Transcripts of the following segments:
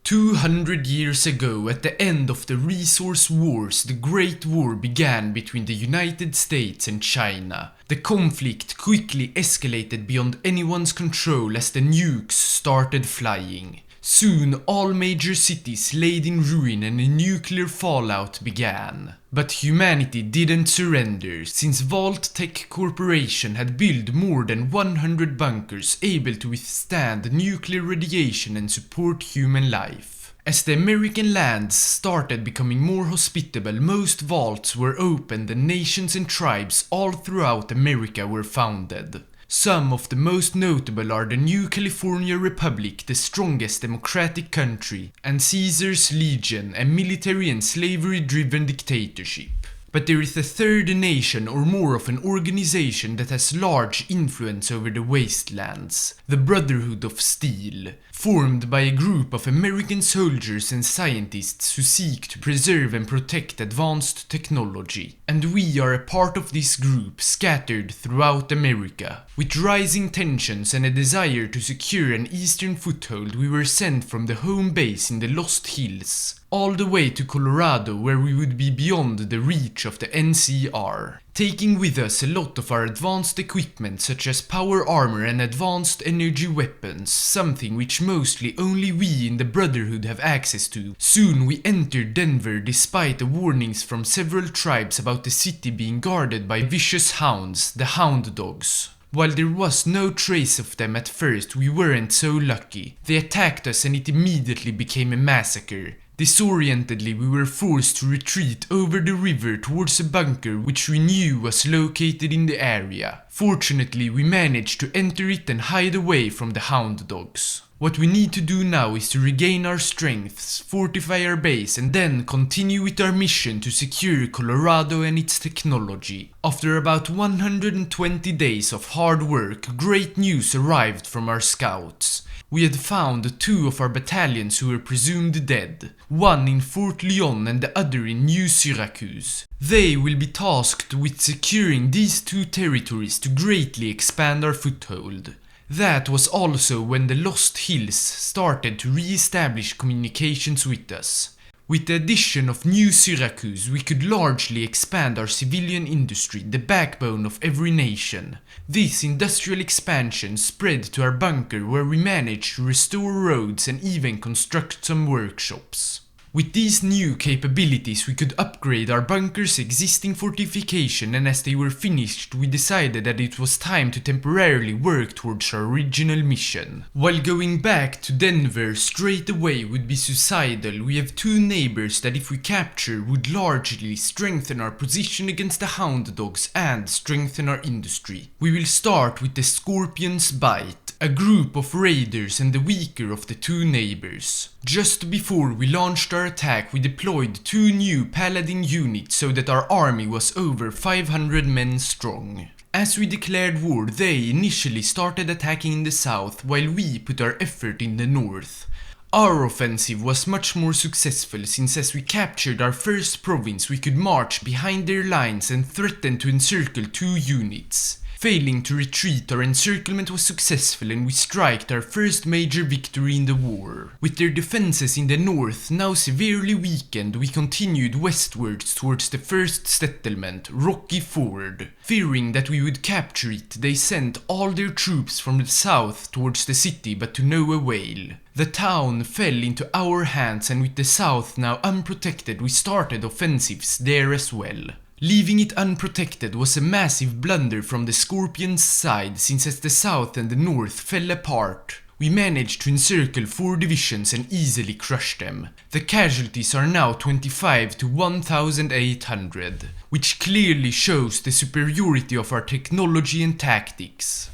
200 years ago, at the end of the Resource Wars, the Great War began between the United States and China. The conflict quickly escalated beyond anyone's control as the nukes started flying. Soon, all major cities laid in ruin and a nuclear fallout began. But humanity didn't surrender, since Vault-Tec Corporation had built more than 100 bunkers able to withstand nuclear radiation and support human life. As the American lands started becoming more hospitable, most vaults were opened and nations and tribes all throughout America were founded. Some of the most notable are the New California Republic, the strongest democratic country, and Caesar's Legion, a military and slavery-driven dictatorship. But there is a third nation or more of an organization that has large influence over the Wastelands, the Brotherhood of Steel, formed by a group of American soldiers and scientists who seek to preserve and protect advanced technology. And we are a part of this group scattered throughout America. With rising tensions and a desire to secure an eastern foothold, we were sent from the home base in the Lost Hills, all the way to Colorado, where we would be beyond the reach of the NCR, taking with us a lot of our advanced equipment such as power armor and advanced energy weapons, something which mostly only we in the Brotherhood have access to. Soon we entered Denver despite the warnings from several tribes about the city being guarded by vicious hounds, the Hound Dogs. While there was no trace of them at first, we weren't so lucky. They attacked us and it immediately became a massacre. Disorientedly, we were forced to retreat over the river towards a bunker which we knew was located in the area. Fortunately, we managed to enter it and hide away from the Hound Dogs. What we need to do now is to regain our strengths, fortify our base, and then continue with our mission to secure Colorado and its technology. After about 120 days of hard work, great news arrived from our scouts. We had found 2 of our battalions who were presumed dead, one in Fort Lyon and the other in New Syracuse. They will be tasked with securing these 2 territories to greatly expand our foothold. That was also when the Lost Hills started to re-establish communications with us. With the addition of New Syracuse, we could largely expand our civilian industry, the backbone of every nation. This industrial expansion spread to our bunker, where we managed to restore roads and even construct some workshops. With these new capabilities, we could upgrade our bunker's existing fortification, and as they were finished, we decided that it was time to temporarily work towards our original mission. While going back to Denver straight away would be suicidal, we have 2 neighbors that if we capture would largely strengthen our position against the Hound Dogs and strengthen our industry. We will start with the Scorpion's Bite, a group of raiders and the weaker of the 2 neighbors. Just before we launched our attack, we deployed 2 new paladin units so that our army was over 500 men strong. As we declared war, they initially started attacking in the south while we put our effort in the north. Our offensive was much more successful since as we captured our first province we could march behind their lines and threaten to encircle 2 units. Failing to retreat, our encirclement was successful and we striked our first major victory in the war. With their defenses in the north now severely weakened, we continued westwards towards the first settlement, Rocky Ford. Fearing that we would capture it, they sent all their troops from the south towards the city, but to no avail. The town fell into our hands, and with the south now unprotected, we started offensives there as well. Leaving it unprotected was a massive blunder from the Scorpion's side, since as the south and the north fell apart, we managed to encircle 4 divisions and easily crush them. The casualties are now 25 to 1,800, which clearly shows the superiority of our technology and tactics.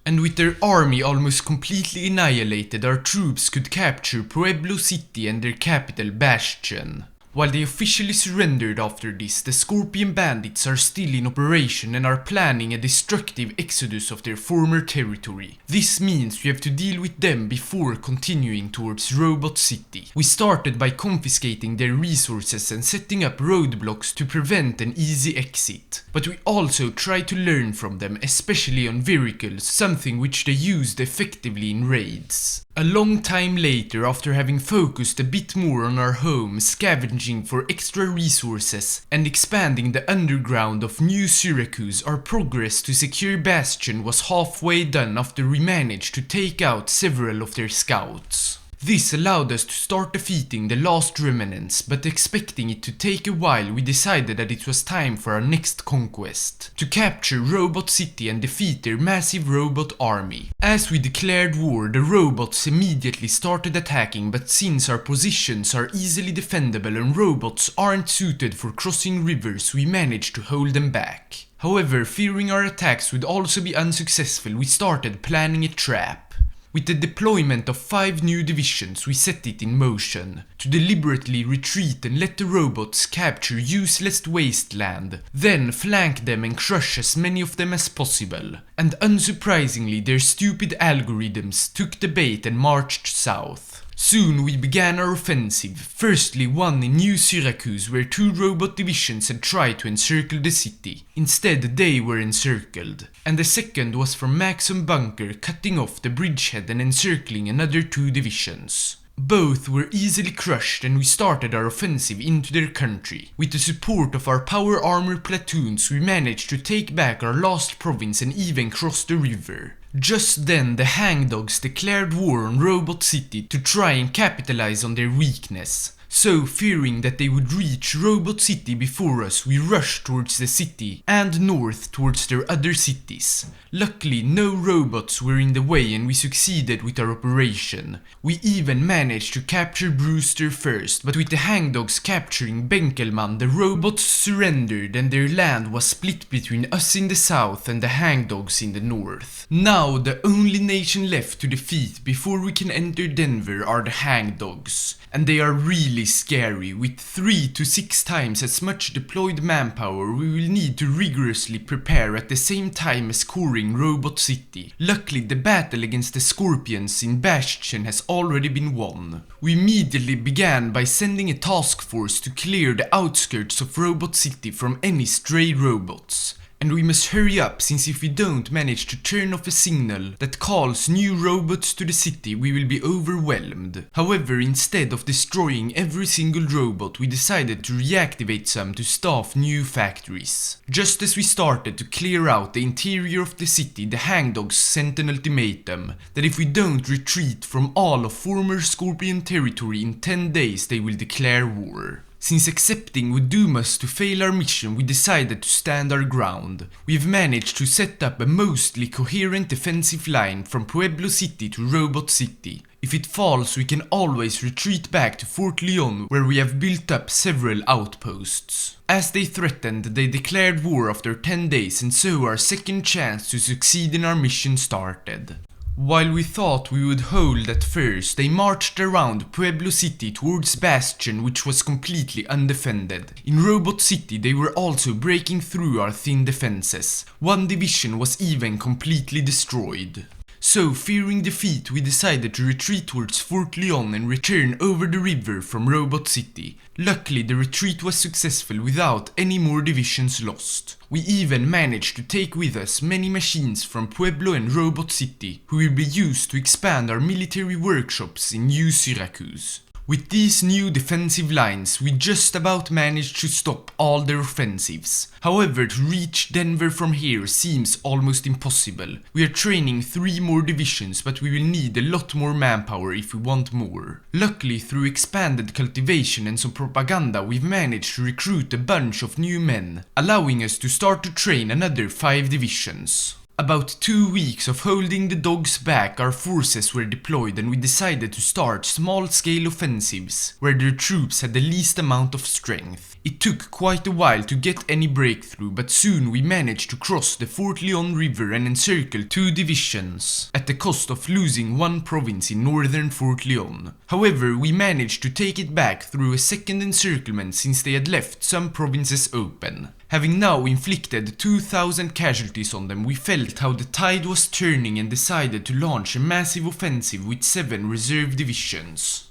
And with their army almost completely annihilated, our troops could capture Pueblo City and their capital Bastion. While they officially surrendered after this, the Scorpion Bandits are still in operation and are planning a destructive exodus of their former territory. This means we have to deal with them before continuing towards Robot City. We started by confiscating their resources and setting up roadblocks to prevent an easy exit. But we also tried to learn from them, especially on vehicles, something which they used effectively in raids. A long time later, after having focused a bit more on our home, scavenging for extra resources, and expanding the underground of New Syracuse, our progress to secure Bastion was halfway done after we managed to take out several of their scouts. This allowed us to start defeating the last remnants, but expecting it to take a while, we decided that it was time for our next conquest, to capture Robot City and defeat their massive robot army. As we declared war, the robots immediately started attacking, but since our positions are easily defendable and robots aren't suited for crossing rivers, we managed to hold them back. However, fearing our attacks would also be unsuccessful, we started planning a trap. With the deployment of 5 new divisions, we set it in motion to deliberately retreat and let the robots capture useless Wasteland, then flank them and crush as many of them as possible. And unsurprisingly, their stupid algorithms took the bait and marched south. Soon we began our offensive, firstly one in New Syracuse where 2 robot divisions had tried to encircle the city. Instead they were encircled. And the second was from Maxim Bunker, cutting off the bridgehead and encircling another 2 divisions. Both were easily crushed and we started our offensive into their country. With the support of our power armor platoons we managed to take back our last province and even cross the river. Just then the hangdogs declared war on Robot City to try and capitalize on their weakness. So, fearing that they would reach Robot City before us, we rushed towards the city and north towards their other cities. Luckily, no robots were in the way and we succeeded with our operation. We even managed to capture Brewster first, but with the hangdogs capturing Benkelman, the robots surrendered and their land was split between us in the south and the hangdogs in the north. Now, the only nation left to defeat before we can enter Denver are the hangdogs. And they are really scary. With 3 to 6 times as much deployed manpower, we will need to rigorously prepare at the same time as coring Robot City. Luckily, the battle against the Scorpions in Bastion has already been won. We immediately began by sending a task force to clear the outskirts of Robot City from any stray robots. And we must hurry up, since if we don't manage to turn off a signal that calls new robots to the city, we will be overwhelmed. However, instead of destroying every single robot, we decided to reactivate some to staff new factories. Just as we started to clear out the interior of the city, the hangdogs sent an ultimatum that if we don't retreat from all of former Scorpion territory in 10 days, they will declare war. Since accepting would doom us to fail our mission, we decided to stand our ground. We have managed to set up a mostly coherent defensive line from Pueblo City to Robot City. If it falls, we can always retreat back to Fort Leon, where we have built up several outposts. As they threatened, they declared war after 10 days, and so our second chance to succeed in our mission started. While we thought we would hold at first, they marched around Pueblo City towards Bastion, which was completely undefended. In Robot City they were also breaking through our thin defenses. One division was even completely destroyed. So, fearing defeat, we decided to retreat towards Fort Leon and return over the river from Robot City. Luckily, the retreat was successful without any more divisions lost. We even managed to take with us many machines from Pueblo and Robot City, who will be used to expand our military workshops in New Syracuse. With these new defensive lines, we just about managed to stop all their offensives. However, to reach Denver from here seems almost impossible. We are training 3 more divisions, but we will need a lot more manpower if we want more. Luckily, through expanded cultivation and some propaganda, we've managed to recruit a bunch of new men, allowing us to start to train another 5 divisions. About 2 weeks of holding the dogs back, our forces were deployed and we decided to start small-scale offensives, where their troops had the least amount of strength. It took quite a while to get any breakthrough, but soon we managed to cross the Fort Leon River and encircle 2 divisions, at the cost of losing 1 province in northern Fort Leon. However, we managed to take it back through a second encirclement since they had left some provinces open. Having now inflicted 2,000 casualties on them, we felt how the tide was turning and decided to launch a massive offensive with 7 reserve divisions.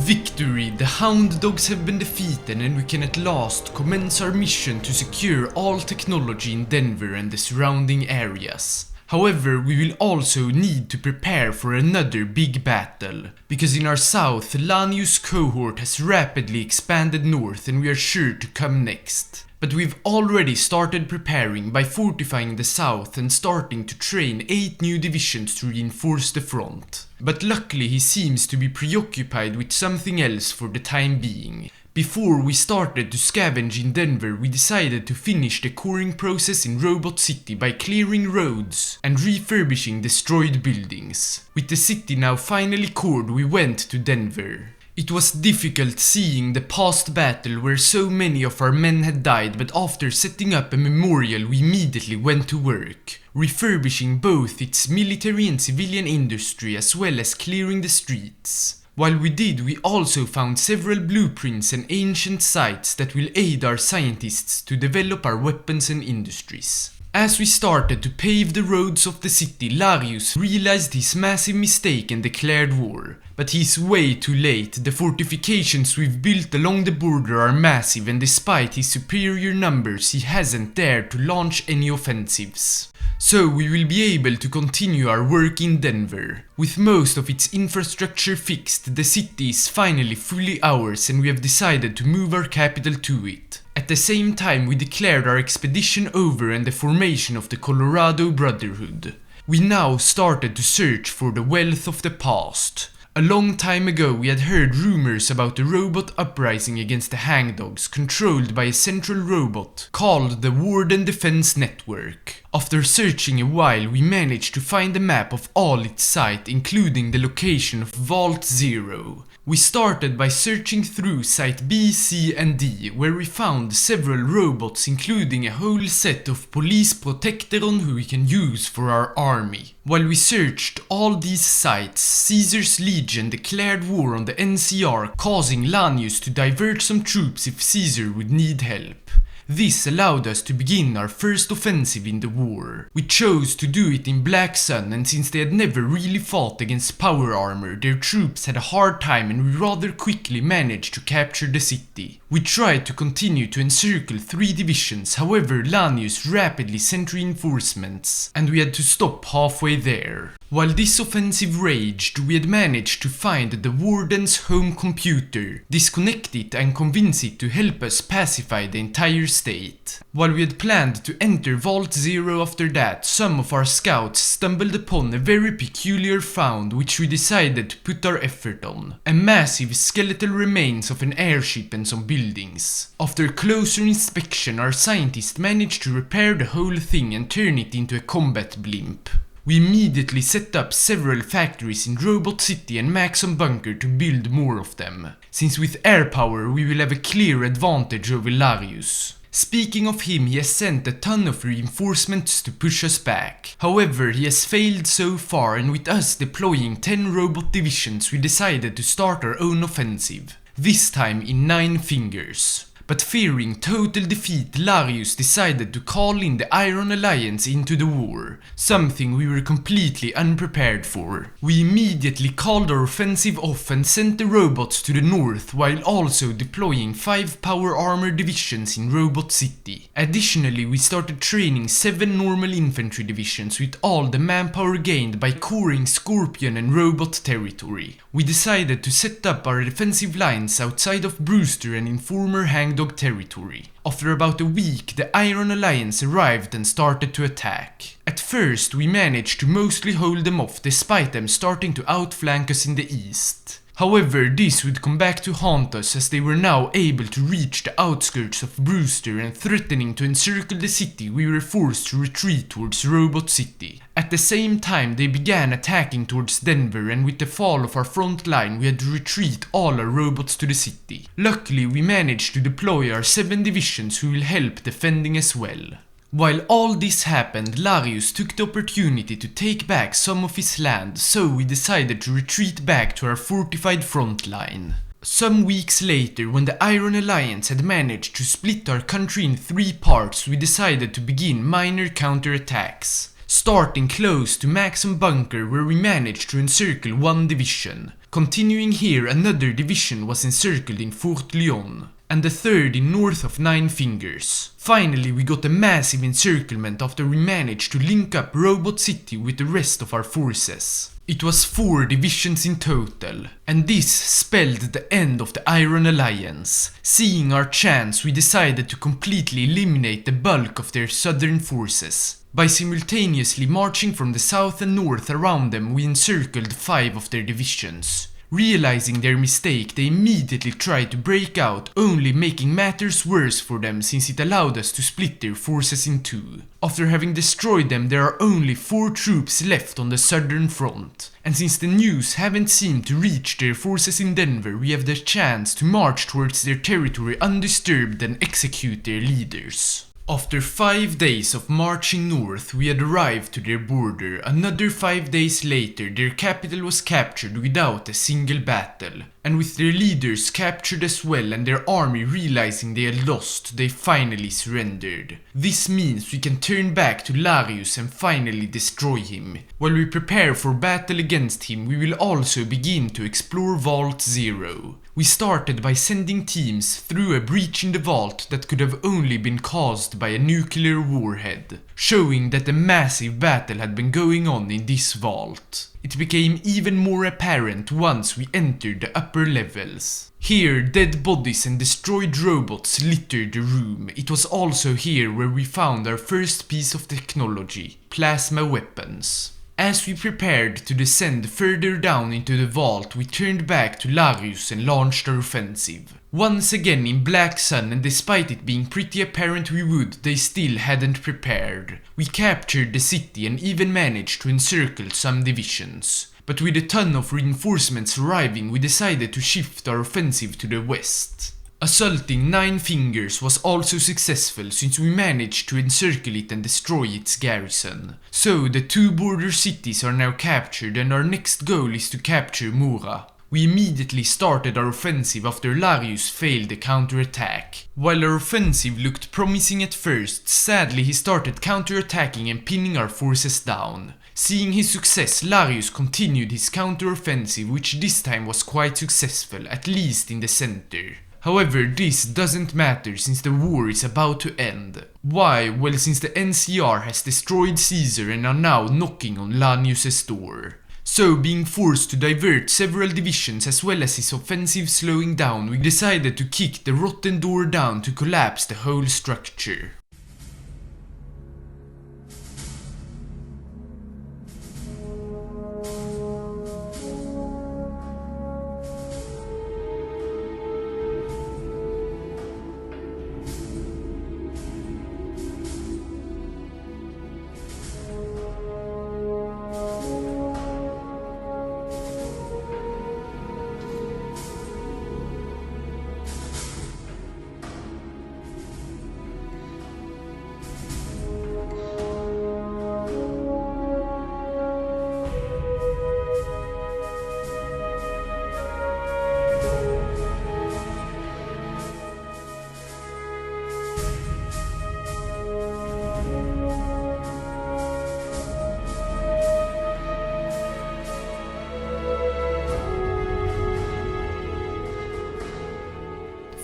Victory! The Hound Dogs have been defeated and we can at last commence our mission to secure all technology in Denver and the surrounding areas. However, we will also need to prepare for another big battle, because in our south, Lanius' cohort has rapidly expanded north and we are sure to come next. But we've already started preparing by fortifying the south and starting to train 8 new divisions to reinforce the front. But luckily he seems to be preoccupied with something else for the time being. Before we started to scavenge in Denver, we decided to finish the coring process in Robot City by clearing roads and refurbishing destroyed buildings. With the city now finally cored, we went to Denver. It was difficult seeing the past battle where so many of our men had died, but after setting up a memorial we immediately went to work, refurbishing both its military and civilian industry as well as clearing the streets. While we did, we also found several blueprints and ancient sites that will aid our scientists to develop our weapons and industries. As we started to pave the roads of the city, Larius realized his massive mistake and declared war. But he's way too late. The fortifications we've built along the border are massive, and despite his superior numbers, he hasn't dared to launch any offensives. So we will be able to continue our work in Denver. With most of its infrastructure fixed, the city is finally fully ours and we have decided to move our capital to it. At the same time, we declared our expedition over and the formation of the Colorado Brotherhood. We now started to search for the wealth of the past. A long time ago we had heard rumors about a robot uprising against the hangdogs controlled by a central robot called the Warden Defense Network. After searching a while we managed to find a map of all its sites, including the location of Vault 0. We started by searching through Site B, C and D, where we found several robots including a whole set of police protecteron who we can use for our army. While we searched all these sites, Caesar's Legion declared war on the NCR, causing Lanius to divert some troops if Caesar would need help. This allowed us to begin our first offensive in the war. We chose to do it in Black Sun, and since they had never really fought against power armor, their troops had a hard time and we rather quickly managed to capture the city. We tried to continue to encircle 3 divisions, however Lanius rapidly sent reinforcements and we had to stop halfway there. While this offensive raged, we had managed to find the Warden's home computer, disconnect it and convince it to help us pacify the entire state. While we had planned to enter Vault 0 after that, some of our scouts stumbled upon a very peculiar found which we decided to put our effort on. A massive skeletal remains of an airship and some buildings. After closer inspection, our scientists managed to repair the whole thing and turn it into a combat blimp. We immediately set up several factories in Robot City and Maxim Bunker to build more of them, since with air power we will have a clear advantage over Larius. Speaking of him, he has sent a ton of reinforcements to push us back. However, he has failed so far, and with us deploying 10 robot divisions we decided to start our own offensive, this time in 9 fingers. But fearing total defeat, Larius decided to call in the Iron Alliance into the war, something we were completely unprepared for. We immediately called our offensive off and sent the robots to the north, while also deploying 5 power armor divisions in Robot City. Additionally, we started training 7 normal infantry divisions with all the manpower gained by coring Scorpion and Robot territory. We decided to set up our defensive lines outside of Brewster and in former Hangdog territory. After about a week, the Iron Alliance arrived and started to attack. At first, we managed to mostly hold them off despite them starting to outflank us in the east. However, this would come back to haunt us as they were now able to reach the outskirts of Brewster, and threatening to encircle the city, we were forced to retreat towards Robot City. At the same time, they began attacking towards Denver, and with the fall of our front line we had to retreat all our robots to the city. Luckily, we managed to deploy our 7 divisions who will help defending as well. While all this happened, Larius took the opportunity to take back some of his land, so we decided to retreat back to our fortified front line. Some weeks later, when the Iron Alliance had managed to split our country in 3 parts, we decided to begin minor counterattacks. Starting close to Maxim Bunker, where we managed to encircle 1 division. Continuing here, another division was encircled in Fort Lyon, and the third in north of 9 Fingers. Finally, we got a massive encirclement after we managed to link up Robot City with the rest of our forces. It was 4 divisions in total, and this spelled the end of the Iron Alliance. Seeing our chance, we decided to completely eliminate the bulk of their southern forces. By simultaneously marching from the south and north around them, we encircled 5 of their divisions. Realizing their mistake, they immediately tried to break out, only making matters worse for them since it allowed us to split their forces in 2. After having destroyed them, there are only 4 troops left on the southern front. And since the news haven't seemed to reach their forces in Denver, we have the chance to march towards their territory undisturbed and execute their leaders. After 5 days of marching north, we had arrived to their border. Another 5 days later, their capital was captured without a single battle. And with their leaders captured as well and their army realizing they had lost, they finally surrendered. This means we can turn back to Larius and finally destroy him. While we prepare for battle against him, we will also begin to explore Vault 0. We started by sending teams through a breach in the vault that could have only been caused by a nuclear warhead, showing that a massive battle had been going on in this vault. It became even more apparent once we entered the upper levels. Here, dead bodies and destroyed robots littered the room. It was also here where we found our first piece of technology, plasma weapons. As we prepared to descend further down into the vault, we turned back to Larius and launched our offensive. Once again in Black Sun, and despite it being pretty apparent we would, they still hadn't prepared. We captured the city and even managed to encircle some divisions. But with a ton of reinforcements arriving, we decided to shift our offensive to the west. Assaulting 9 Fingers was also successful since we managed to encircle it and destroy its garrison. So the 2 border cities are now captured and our next goal is to capture Mora. We immediately started our offensive after Larius failed the counterattack. While our offensive looked promising at first, sadly he started counterattacking and pinning our forces down. Seeing his success, Larius continued his counteroffensive, which this time was quite successful, at least in the center. However, this doesn't matter since the war is about to end. Why? Well, since the NCR has destroyed Caesar and are now knocking on Lanius' door. So, being forced to divert several divisions as well as his offensive slowing down, we decided to kick the rotten door down to collapse the whole structure.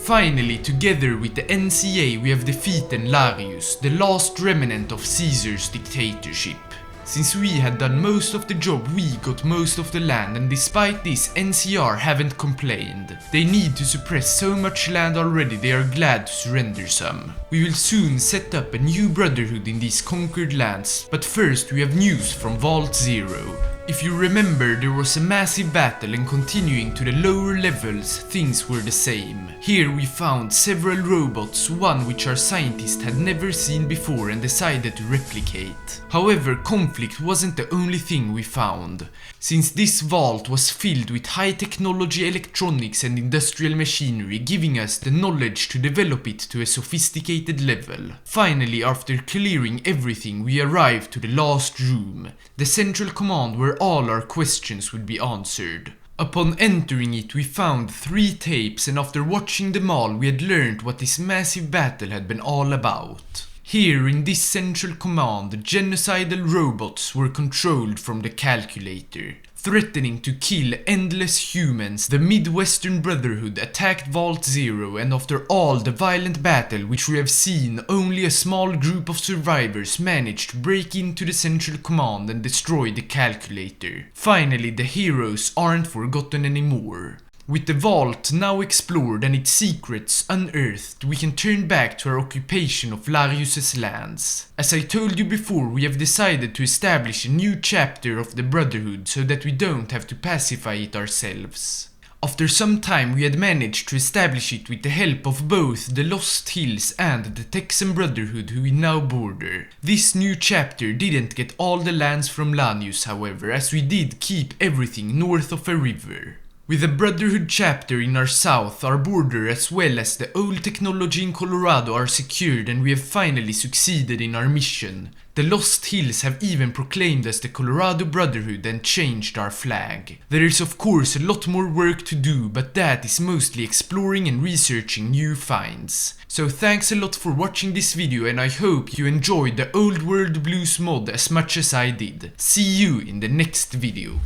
Finally, together with the NCA, we have defeated Larius, the last remnant of Caesar's dictatorship. Since we had done most of the job, we got most of the land, and despite this, NCR haven't complained. They need to suppress so much land already, they are glad to surrender some. We will soon set up a new brotherhood in these conquered lands, but first we have news from Vault Zero. If you remember, there was a massive battle, and continuing to the lower levels, things were the same. Here we found several robots, one which our scientists had never seen before and decided to replicate. However, conflict wasn't the only thing we found. Since this vault was filled with high technology electronics and industrial machinery, giving us the knowledge to develop it to a sophisticated level. Finally, after clearing everything, we arrived to the last room, the central command where all our questions would be answered. Upon entering it, we found 3 tapes, and after watching them all, we had learned what this massive battle had been all about. Here in this central command, the genocidal robots were controlled from the calculator. Threatening to kill endless humans, the Midwestern Brotherhood attacked Vault Zero, and after all the violent battle which we have seen, only a small group of survivors managed to break into the central command and destroy the calculator. Finally, the heroes aren't forgotten anymore. With the vault now explored and its secrets unearthed, we can turn back to our occupation of Larius's lands. As I told you before, we have decided to establish a new chapter of the Brotherhood so that we don't have to pacify it ourselves. After some time, we had managed to establish it with the help of both the Lost Hills and the Texan Brotherhood, who we now border. This new chapter didn't get all the lands from Lanius, however, as we did keep everything north of a river. With a Brotherhood chapter in our south, our border as well as the old technology in Colorado are secured, and we have finally succeeded in our mission. The Lost Hills have even proclaimed us the Colorado Brotherhood and changed our flag. There is of course a lot more work to do, but that is mostly exploring and researching new finds. So thanks a lot for watching this video, and I hope you enjoyed the Old World Blues mod as much as I did. See you in the next video.